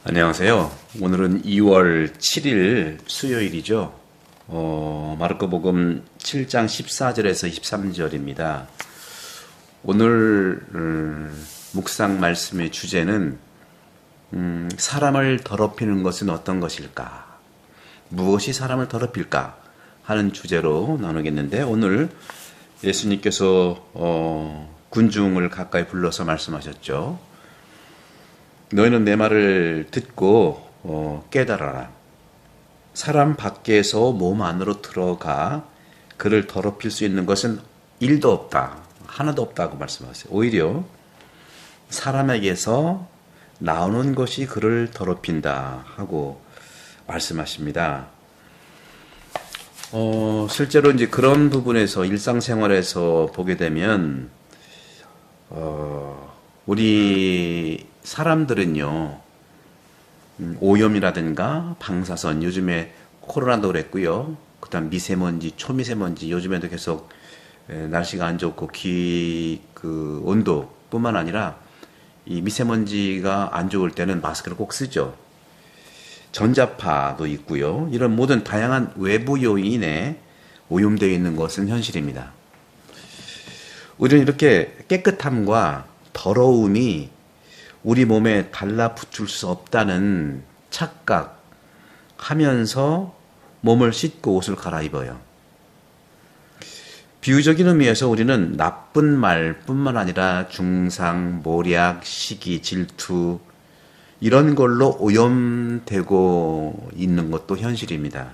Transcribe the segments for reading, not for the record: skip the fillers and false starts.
안녕하세요. 오늘은 2월 7일 수요일이죠. 마르코복음 7장 14절에서 23절입니다. 오늘 묵상 말씀의 주제는 사람을 더럽히는 것은 어떤 것일까? 무엇이 사람을 더럽힐까? 하는 주제로 나누겠는데, 오늘 예수님께서 군중을 가까이 불러서 말씀하셨죠. 너희는 내 말을 듣고 깨달아라. 사람 밖에서 몸 안으로 들어가 그를 더럽힐 수 있는 것은 일도 없다. 하나도 없다고 말씀하세요. 오히려 사람에게서 나오는 것이 그를 더럽힌다 하고 말씀하십니다. 실제로 이제 그런 부분에서 일상생활에서 보게 되면 우리 사람들은요, 오염이라든가 방사선, 요즘에 코로나도 그랬고요. 그 다음 미세먼지, 초미세먼지, 요즘에도 계속 날씨가 안 좋고 온도 뿐만 아니라 이 미세먼지가 안 좋을 때는 마스크를 꼭 쓰죠. 전자파도 있고요. 이런 모든 다양한 외부 요인에 오염되어 있는 것은 현실입니다. 우리는 이렇게 깨끗함과 더러움이 우리 몸에 달라붙을 수 없다는 착각하면서 몸을 씻고 옷을 갈아입어요. 비유적인 의미에서 우리는 나쁜 말뿐만 아니라 중상, 모략, 시기, 질투 이런 걸로 오염되고 있는 것도 현실입니다.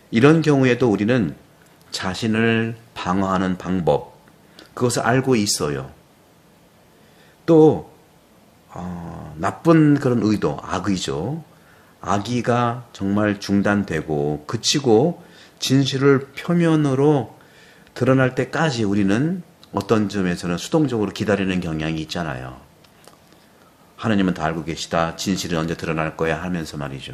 이런 경우에도 우리는 자신을 방어하는 방법, 그것을 알고 있어요. 또 나쁜 그런 의도, 악의죠. 악의가 정말 중단되고 그치고 진실을 표면으로 드러날 때까지 우리는 어떤 점에서는 수동적으로 기다리는 경향이 있잖아요. 하나님은 다 알고 계시다. 진실이 언제 드러날 거야 하면서 말이죠.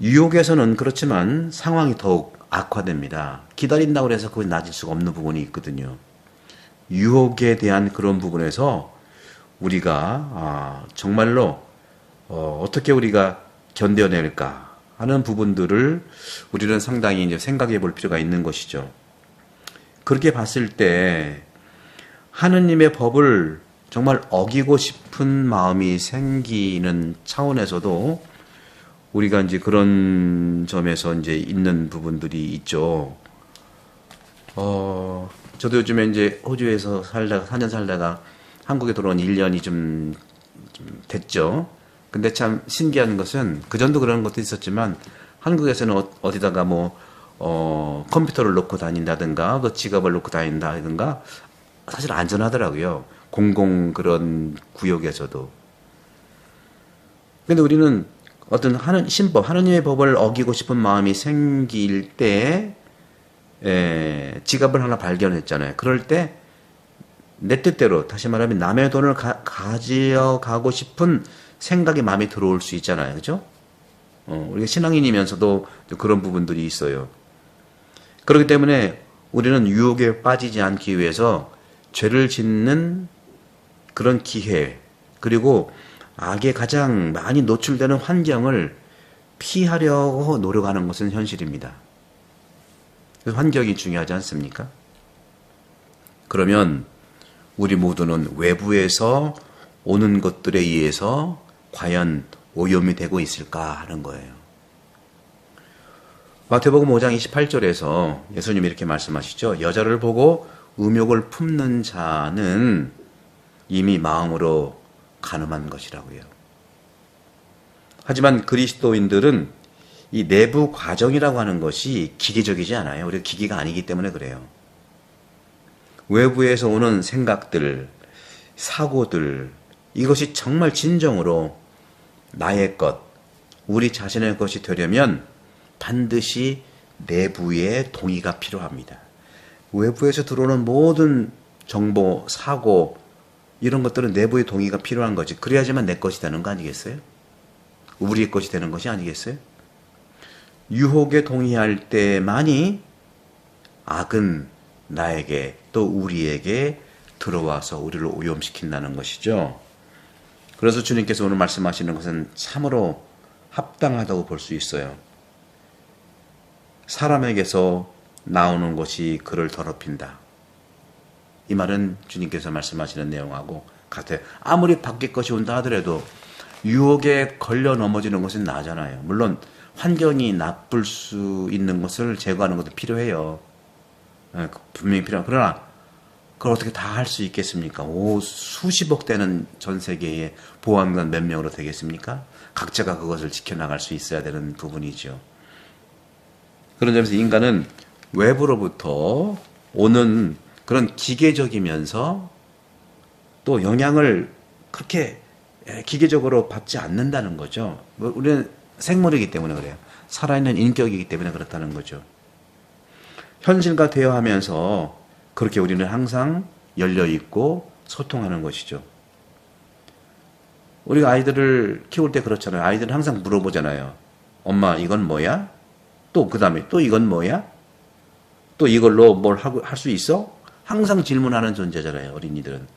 유혹에서는 그렇지만 상황이 더욱 악화됩니다. 기다린다고 해서 그게 나아질 수가 없는 부분이 있거든요. 유혹에 대한 그런 부분에서 우리가 정말로 어떻게 우리가 견뎌낼까 하는 부분들을 우리는 상당히 이제 생각해 볼 필요가 있는 것이죠. 그렇게 봤을 때 하느님의 법을 정말 어기고 싶은 마음이 생기는 차원에서도 우리가 이제 그런 점에서 이제 있는 부분들이 있죠. 저도 요즘에 이제 호주에서 4년 살다가 한국에 들어온 1년이 좀 됐죠. 근데 참 신기한 것은, 그전도 그런 것도 있었지만, 한국에서는 어디다가 컴퓨터를 놓고 다닌다든가, 지갑을 놓고 다닌다든가, 사실 안전하더라고요. 공공 그런 구역에서도. 근데 우리는 어떤 신법, 하느님의 법을 어기고 싶은 마음이 생길 때, 지갑을 하나 발견했잖아요. 그럴 때 내 뜻대로, 다시 말하면 남의 돈을 가져가고 싶은 생각이 마음에 들어올 수 있잖아요. 그죠? 우리가 신앙인이면서도 그런 부분들이 있어요. 그렇기 때문에 우리는 유혹에 빠지지 않기 위해서 죄를 짓는 그런 기회, 그리고 악에 가장 많이 노출되는 환경을 피하려고 노력하는 것은 현실입니다. 환경이 중요하지 않습니까? 그러면 우리 모두는 외부에서 오는 것들에 의해서 과연 오염이 되고 있을까 하는 거예요. 마태복음 5장 28절에서 예수님이 이렇게 말씀하시죠. 여자를 보고 음욕을 품는 자는 이미 마음으로 간음한 것이라고요. 하지만 그리스도인들은 이 내부 과정이라고 하는 것이 기계적이지 않아요. 우리가 기계가 아니기 때문에 그래요. 외부에서 오는 생각들, 사고들, 이것이 정말 진정으로 나의 것, 우리 자신의 것이 되려면 반드시 내부의 동의가 필요합니다. 외부에서 들어오는 모든 정보, 사고, 이런 것들은 내부의 동의가 필요한 거지. 그래야지만 내 것이 되는 거 아니겠어요? 우리의 것이 되는 것이 아니겠어요? 유혹에 동의할 때만이 악은 나에게 또 우리에게 들어와서 우리를 오염시킨다는 것이죠. 그래서 주님께서 오늘 말씀하시는 것은 참으로 합당하다고 볼 수 있어요. 사람에게서 나오는 것이 그를 더럽힌다. 이 말은 주님께서 말씀하시는 내용하고 같아요. 아무리 밖에 것이 온다 하더라도 유혹에 걸려 넘어지는 것은 나잖아요. 물론 환경이 나쁠 수 있는 것을 제거하는 것도 필요해요. 분명히 필요하고, 그러나 그걸 어떻게 다 할 수 있겠습니까? 수십억 되는 전 세계의 보안관 몇 명으로 되겠습니까? 각자가 그것을 지켜나갈 수 있어야 되는 부분이죠. 그런 점에서 인간은 외부로부터 오는 그런 기계적이면서 또 영향을 그렇게 기계적으로 받지 않는다는 거죠. 우리는 생물이기 때문에 그래요. 살아있는 인격이기 때문에 그렇다는 거죠. 현실과 대화하면서 그렇게 우리는 항상 열려있고 소통하는 것이죠. 우리가 아이들을 키울 때 그렇잖아요. 아이들은 항상 물어보잖아요. 엄마, 이건 뭐야? 또 그 다음에 또 이건 뭐야? 또 이걸로 뭘 할 수 있어? 항상 질문하는 존재잖아요. 어린이들은.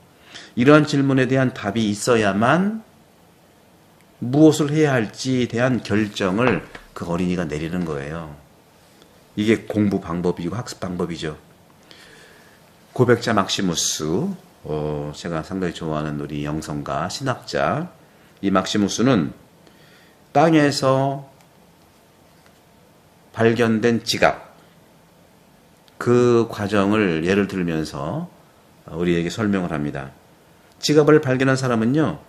이러한 질문에 대한 답이 있어야만 무엇을 해야 할지에 대한 결정을 그 어린이가 내리는 거예요. 이게 공부 방법이고 학습 방법이죠. 고백자 막시무스, 제가 상당히 좋아하는 우리 영성가, 신학자, 이 막시무스는 땅에서 발견된 지갑, 그 과정을 예를 들면서 우리에게 설명을 합니다. 지갑을 발견한 사람은요,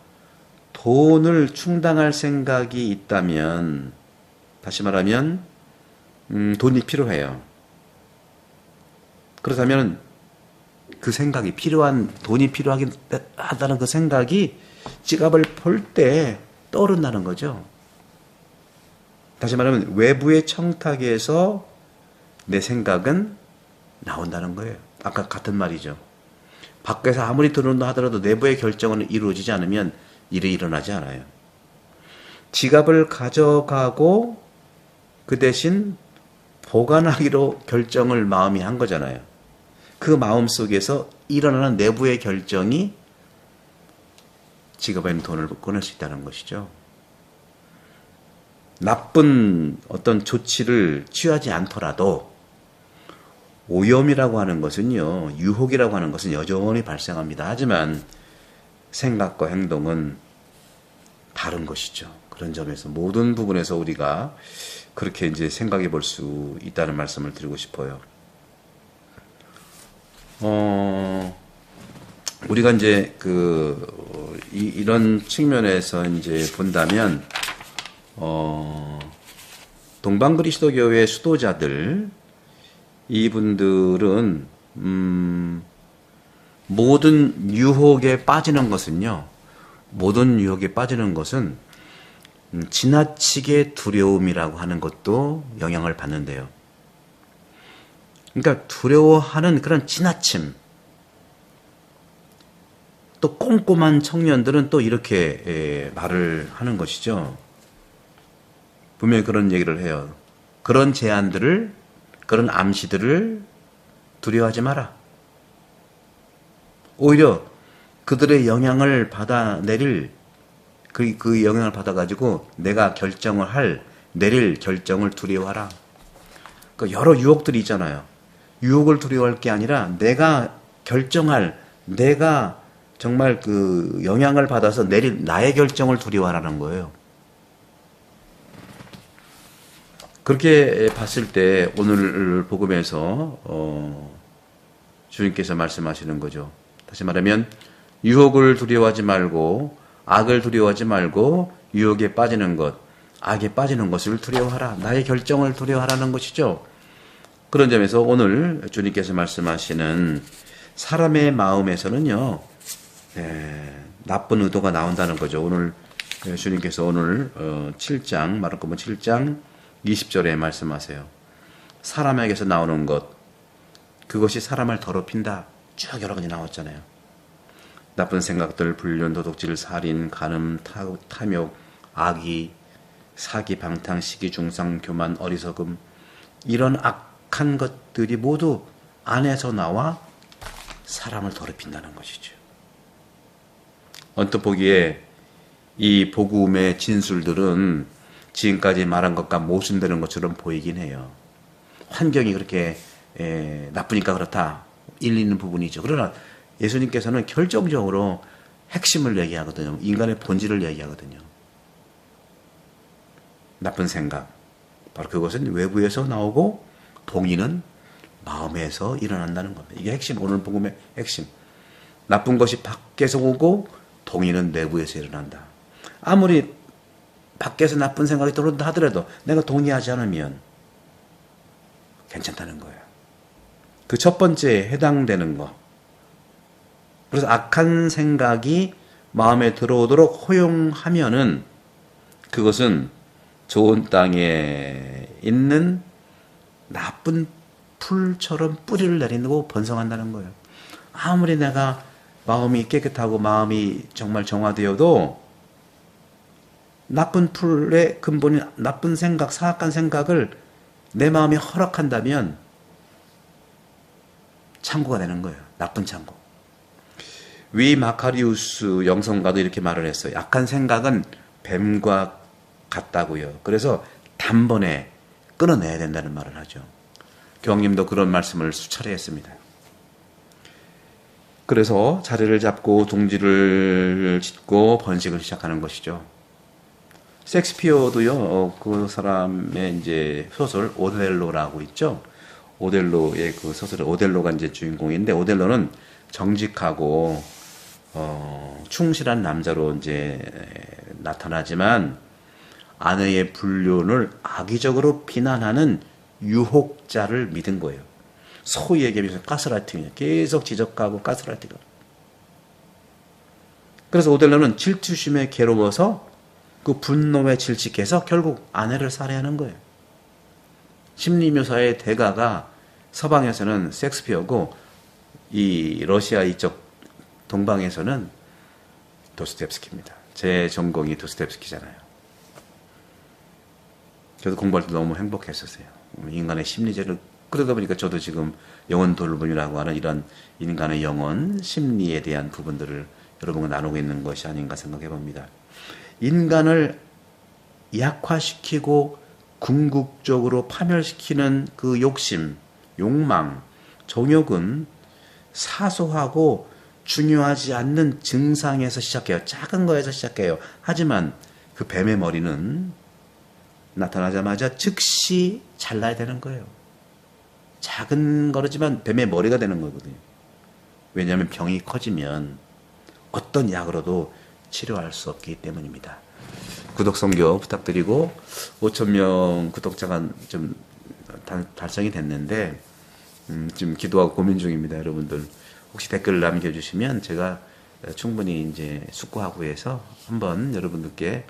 돈을 충당할 생각이 있다면, 다시 말하면 돈이 필요해요. 그렇다면 그 생각이 돈이 필요하다는 그 생각이 지갑을 볼 때 떠오른다는 거죠. 다시 말하면 외부의 청탁에서 내 생각은 나온다는 거예요. 아까 같은 말이죠. 밖에서 아무리 들어온다 하더라도 내부의 결정은 이루어지지 않으면 일이 일어나지 않아요. 지갑을 가져가고 그 대신 보관하기로 결정을 마음이 한 거잖아요. 그 마음 속에서 일어나는 내부의 결정이 지갑에 있는 돈을 꺼낼 수 있다는 것이죠. 나쁜 어떤 조치를 취하지 않더라도 오염이라고 하는 것은요, 유혹이라고 하는 것은 여전히 발생합니다. 하지만 생각과 행동은 다른 것이죠. 그런 점에서 모든 부분에서 우리가 그렇게 이제 생각해 볼 수 있다는 말씀을 드리고 싶어요. 우리가 이제 이런 측면에서 이제 본다면, 동방 그리스도교의 수도자들, 이분들은, 모든 유혹에 빠지는 것은요, 지나치게 두려움이라고 하는 것도 영향을 받는데요. 그러니까 두려워하는 그런 지나침. 또 꼼꼼한 청년들은 또 이렇게 말을 하는 것이죠. 분명히 그런 얘기를 해요. 그런 제안들을, 그런 암시들을 두려워하지 마라. 오히려 그들의 영향을 받아내릴, 그 영향을 받아가지고 내가 내릴 결정을 두려워하라. 그러니까 여러 유혹들이 있잖아요. 유혹을 두려워할 게 아니라 내가 정말 그 영향을 받아서 내릴 나의 결정을 두려워하라는 거예요. 그렇게 봤을 때 오늘 복음에서 주님께서 말씀하시는 거죠. 다시 말하면 유혹을 두려워하지 말고, 악을 두려워하지 말고 유혹에 빠지는 것, 악에 빠지는 것을 두려워하라. 나의 결정을 두려워하라는 것이죠. 그런 점에서 오늘 주님께서 말씀하시는 사람의 마음에서는요, 나쁜 의도가 나온다는 거죠. 오늘 주님께서 오늘 7장, 마르코복음 7장 20절에 말씀하세요. 사람에게서 나오는 것, 그것이 사람을 더럽힌다. 쭉 여러 가지 나왔잖아요. 나쁜 생각들, 불륜, 도둑질, 살인, 간음, 탐욕, 악의, 사기, 방탕, 시기, 중상, 교만, 어리석음, 이런 악한 것들이 모두 안에서 나와 사람을 더럽힌다는 것이죠. 언뜻 보기에 이 복음의 진술들은 지금까지 말한 것과 모순되는 것처럼 보이긴 해요. 환경이 그렇게 나쁘니까 그렇다. 일리 있는 부분이죠. 그러나 예수님께서는 결정적으로 핵심을 얘기하거든요. 인간의 본질을 얘기하거든요. 나쁜 생각. 바로 그것은 외부에서 나오고 동의는 마음에서 일어난다는 겁니다. 이게 핵심, 오늘 복음의 핵심. 나쁜 것이 밖에서 오고 동의는 내부에서 일어난다. 아무리 밖에서 나쁜 생각이 들어온다 하더라도 내가 동의하지 않으면 괜찮다는 거예요. 그 첫 번째 해당되는 거. 그래서 악한 생각이 마음에 들어오도록 허용하면은 그것은 좋은 땅에 있는 나쁜 풀처럼 뿌리를 내리고 번성한다는 거예요. 아무리 내가 마음이 깨끗하고 마음이 정말 정화되어도 나쁜 풀의 근본인 나쁜 생각, 사악한 생각을 내 마음이 허락한다면 창고가 되는 거예요. 나쁜 창고. 위 마카리우스 영성가도 이렇게 말을 했어요. 악한 생각은 뱀과 같다고요. 그래서 단번에 끊어내야 된다는 말을 하죠. 교황님도 그런 말씀을 수차례 했습니다. 그래서 자리를 잡고 둥지를 짓고 번식을 시작하는 것이죠. 셰익스피어도요, 그 사람의 이제 소설 오델로라고 있죠. 오델로의 그 소설에 오델로가 이제 주인공인데, 오델로는 정직하고 충실한 남자로 이제 나타나지만 아내의 불륜을 악의적으로 비난하는 유혹자를 믿은 거예요. 소위 얘기하면서 가스라이팅이에요. 계속 지적하고 가스라이팅을. 그래서 오델로는 질투심에 괴로워서 그 분노에 질식해서 결국 아내를 살해하는 거예요. 심리묘사의 대가가 서방에서는 셰익스피어고 이 러시아 이쪽 동방에서는 도스토옙스키입니다. 제 전공이 도스토옙스키잖아요. 저도 공부할 때 너무 행복했었어요. 인간의 심리제를 그러다 보니까 저도 지금 영혼 돌봄이라고 하는 이런 인간의 영혼, 심리에 대한 부분들을 여러분과 나누고 있는 것이 아닌가 생각해 봅니다. 인간을 약화시키고 궁극적으로 파멸시키는 그 욕심, 욕망, 정욕은 사소하고 중요하지 않는 증상에서 시작해요. 작은 거에서 시작해요. 하지만 그 뱀의 머리는 나타나자마자 즉시 잘라야 되는 거예요. 작은 거지만 뱀의 머리가 되는 거거든요. 왜냐하면 병이 커지면 어떤 약으로도 치료할 수 없기 때문입니다. 구독, 선교 부탁드리고 5,000명 구독자가 좀 달성이 됐는데 지금 기도하고 고민 중입니다. 여러분들 혹시 댓글 남겨주시면 제가 충분히 이제 숙고하고 해서 한번 여러분들께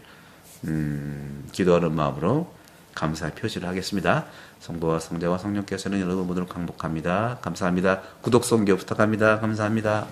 기도하는 마음으로 감사의 표시를 하겠습니다. 성부와 성자와 성령께서는 여러분 모두를 강복합니다. 감사합니다. 구독, 선교 부탁합니다. 감사합니다.